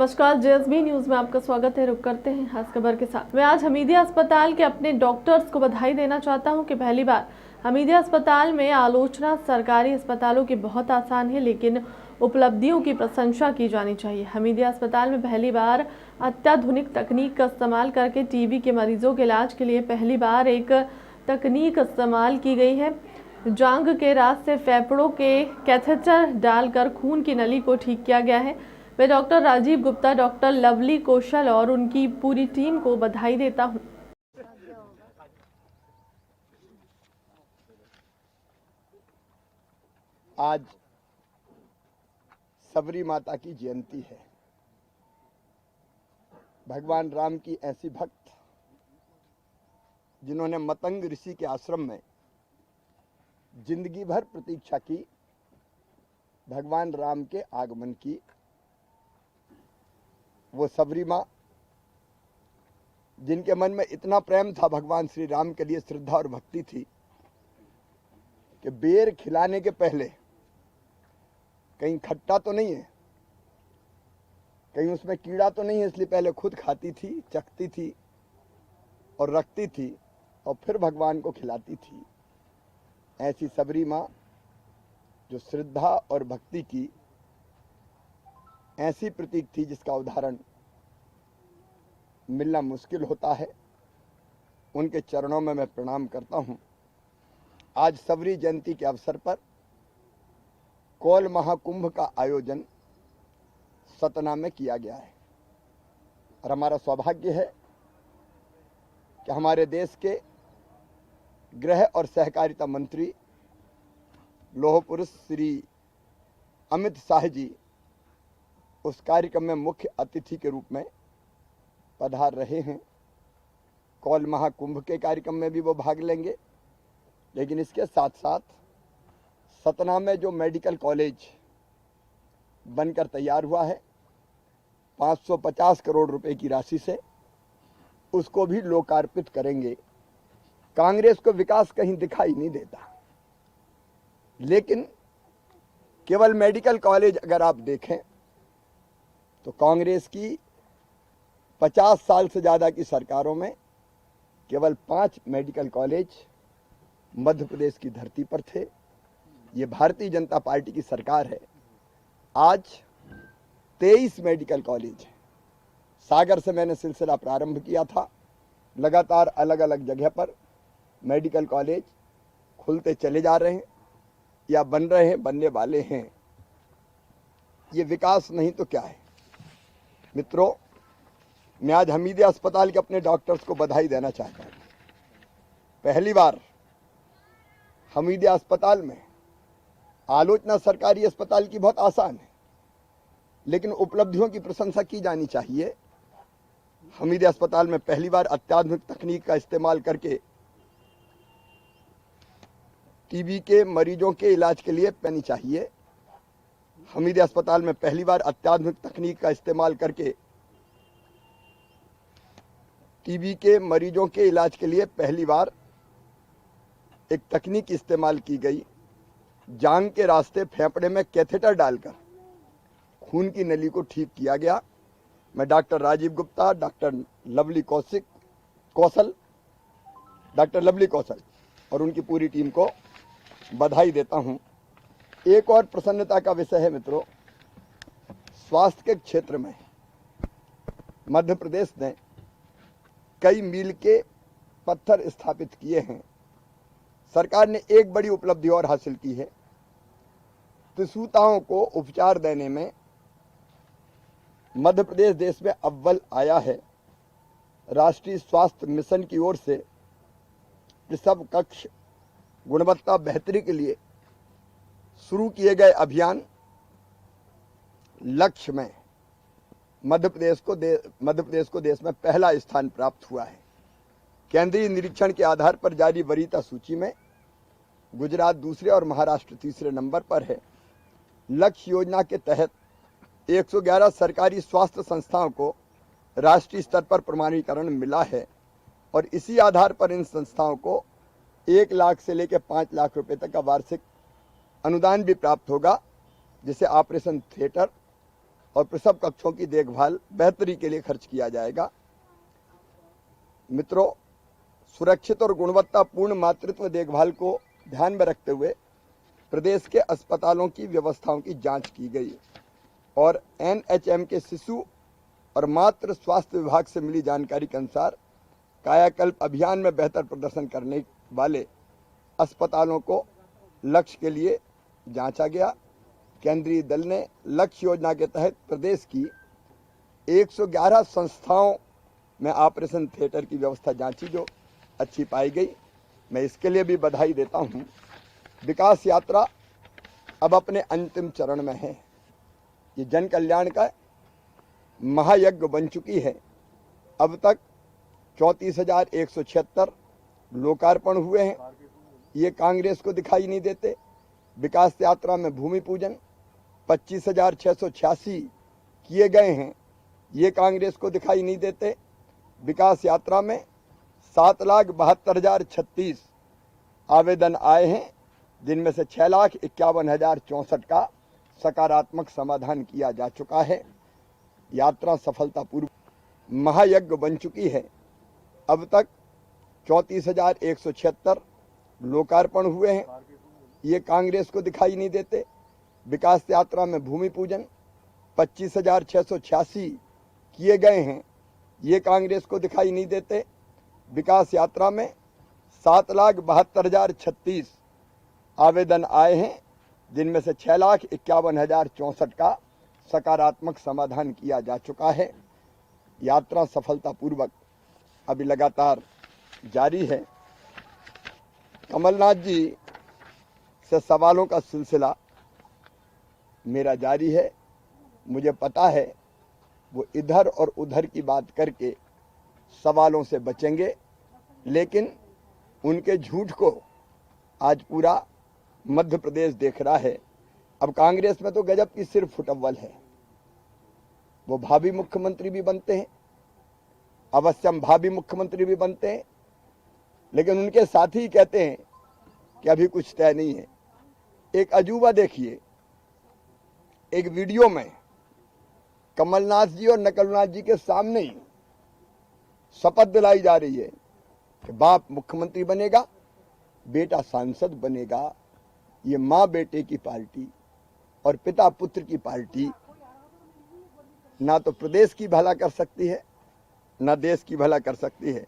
नमस्कार, JSB news में आपका स्वागत है। रुक करते हैं खास खबर के साथ। मैं आज हमीदिया अस्पताल के अपने डॉक्टर्स को बधाई देना चाहता हूं कि पहली बार हमीदिया अस्पताल में आलोचना सरकारी अस्पतालों की बहुत आसान है, लेकिन उपलब्धियों की प्रशंसा की जानी चाहिए। हमीदिया अस्पताल में पहली बार अत्याधुनिक तकनीक का इस्तेमाल करके टीबी के मरीजों के इलाज के लिए पहली बार एक तकनीक इस्तेमाल की गई है। जांघ के रास्ते फेफड़ों के कैथेटर डालकर खून की नली को ठीक किया गया है। मैं डॉक्टर राजीव गुप्ता, डॉक्टर लवली कौशल और उनकी पूरी टीम को बधाई देता हूं। आज सबरी माता की जयंती है। भगवान राम की ऐसी भक्त जिन्होंने मतंग ऋषि के आश्रम में जिंदगी भर प्रतीक्षा की भगवान राम के आगमन की, वो सबरी माँ जिनके मन में इतना प्रेम था भगवान श्री राम के लिए, श्रद्धा और भक्ति थी कि बेर खिलाने के पहले कहीं खट्टा तो नहीं है, कहीं उसमें कीड़ा तो नहीं है, इसलिए पहले खुद खाती थी, चखती थी और रखती थी और फिर भगवान को खिलाती थी। ऐसी सबरी माँ जो श्रद्धा और भक्ति की ऐसी प्रतीक थी जिसका उदाहरण मिलना मुश्किल होता है। उनके चरणों में मैं प्रणाम करता हूं। आज सबरी जयंती के अवसर पर कौल महाकुंभ का आयोजन सतना में किया गया है और हमारा सौभाग्य है कि हमारे देश के गृह और सहकारिता मंत्री लौह पुरुष श्री अमित शाह जी उस कार्यक्रम में मुख्य अतिथि के रूप में पधार रहे हैं। कौल महाकुंभ के कार्यक्रम में भी वो भाग लेंगे, लेकिन इसके साथ साथ सतना में जो मेडिकल कॉलेज बनकर तैयार हुआ है 550 करोड़ रुपए की राशि से, उसको भी लोकार्पित करेंगे। कांग्रेस को विकास कहीं दिखाई नहीं देता, लेकिन केवल मेडिकल कॉलेज अगर आप देखें तो कांग्रेस की 50 साल से ज़्यादा की सरकारों में केवल 5 मेडिकल कॉलेज मध्य प्रदेश की धरती पर थे। ये भारतीय जनता पार्टी की सरकार है। आज 23 मेडिकल कॉलेज है। सागर से मैंने सिलसिला प्रारंभ किया था। लगातार अलग अलग जगह पर मेडिकल कॉलेज खुलते चले जा रहे हैं या बन रहे हैं, बनने वाले हैं। ये विकास नहीं तो क्या है? मित्रों, मैं आज हमीदिया अस्पताल के अपने डॉक्टर्स को बधाई देना चाहता हूं। पहली बार हमीदिया अस्पताल में आलोचना सरकारी अस्पताल की बहुत आसान है, लेकिन उपलब्धियों की प्रशंसा की जानी चाहिए। हमीदिया अस्पताल में पहली बार अत्याधुनिक तकनीक का इस्तेमाल करके टीबी के मरीजों के इलाज के लिए पैनी चाहिए। हमीदिया अस्पताल में पहली बार अत्याधुनिक तकनीक का इस्तेमाल करके टीबी के मरीजों के इलाज के लिए पहली बार एक तकनीक इस्तेमाल की गई। जांघ के रास्ते फेफड़े में कैथेटर डालकर खून की नली को ठीक किया गया। मैं डॉक्टर राजीव गुप्ता, डॉक्टर लवली कौशल और उनकी पूरी टीम को बधाई देता हूं। एक और प्रसन्नता का विषय है मित्रों, स्वास्थ्य के क्षेत्र में मध्य प्रदेश ने कई मील के पत्थर स्थापित किए हैं। सरकार ने एक बड़ी उपलब्धि और हासिल की है। त्रिशूताओं को उपचार देने में मध्य प्रदेश देश में अव्वल आया है। राष्ट्रीय स्वास्थ्य मिशन की ओर से प्रसव कक्ष गुणवत्ता बेहतरी के लिए शुरू किए गए अभियान लक्ष्य में मध्य प्रदेश को देश में पहला स्थान प्राप्त हुआ है। केंद्रीय निरीक्षण के आधार पर जारी वरीयता सूची में गुजरात दूसरे और महाराष्ट्र तीसरे नंबर पर है। लक्ष्य योजना के तहत 111 सरकारी स्वास्थ्य संस्थाओं को राष्ट्रीय स्तर पर प्रमाणीकरण मिला है और इसी आधार पर इन संस्थाओं को 1 लाख से लेकर 5 लाख रुपए तक का वार्षिक अनुदान भी प्राप्त होगा, जिसे ऑपरेशन थिएटर, और प्रसव कक्षों की देखभाल बेहतरी के लिए खर्च किया जाएगा। मित्रों, सुरक्षित और गुणवत्तापूर्ण मातृत्व देखभाल को ध्यान में रखते हुए प्रदेश के अस्पतालों की व्यवस्थाओं की जांच की गई और एनएचएम के शिशु और मातृ स्वास्थ्य विभाग से मिली जानकारी के अनुसार कायाकल्प अभियान में बेहतर प्रदर्शन करने वाले अस्पतालों को लक्ष्य के लिए जांचा गया। केंद्रीय दल ने लक्ष्य योजना के तहत प्रदेश की 111 संस्थाओं में ऑपरेशन थिएटर की व्यवस्था जांची जो अच्छी पाई गई। मैं इसके लिए भी बधाई देता हूं। विकास यात्रा अब अपने अंतिम चरण में है। ये जन कल्याण का महायज्ञ बन चुकी है। अब तक 34,176 लोकार्पण हुए हैं। ये कांग्रेस को दिखाई नहीं देते। विकास यात्रा में भूमि पूजन 25,686 किए गए हैं। ये कांग्रेस को दिखाई नहीं देते। विकास यात्रा में 7,72,036 आवेदन आए हैं, जिनमें से 6,51,064 का सकारात्मक समाधान किया जा चुका है। यात्रा सफलतापूर्वक महायज्ञ बन चुकी है। अब तक 34,176 लोकार्पण हुए हैं। ये कांग्रेस को दिखाई नहीं देते। विकास यात्रा में भूमि पूजन 25,686 किए गए हैं। ये कांग्रेस को दिखाई नहीं देते। विकास यात्रा में 7,72,036 आवेदन आए हैं, जिनमें से 6,51,064 का सकारात्मक समाधान किया जा चुका है। यात्रा सफलतापूर्वक अभी लगातार जारी है। कमलनाथ जी से सवालों का सिलसिला मेरा जारी है। मुझे पता है वो इधर और उधर की बात करके सवालों से बचेंगे, लेकिन उनके झूठ को आज पूरा मध्य प्रदेश देख रहा है। अब कांग्रेस में तो गजब की सिर्फ फुटअव्वल है। वो भावी मुख्यमंत्री भी बनते हैं, अवश्य हम भावी मुख्यमंत्री भी बनते हैं, लेकिन उनके साथी कहते हैं कि अभी कुछ तय नहीं है। एक अजूबा देखिए, एक वीडियो में कमलनाथ जी और नकलनाथ जी के सामने ही शपथ दिलाई जा रही है कि बाप मुख्यमंत्री बनेगा, बेटा सांसद बनेगा। ये माँ बेटे की पार्टी और पिता पुत्र की पार्टी ना तो प्रदेश की भला कर सकती है, ना देश की भला कर सकती है।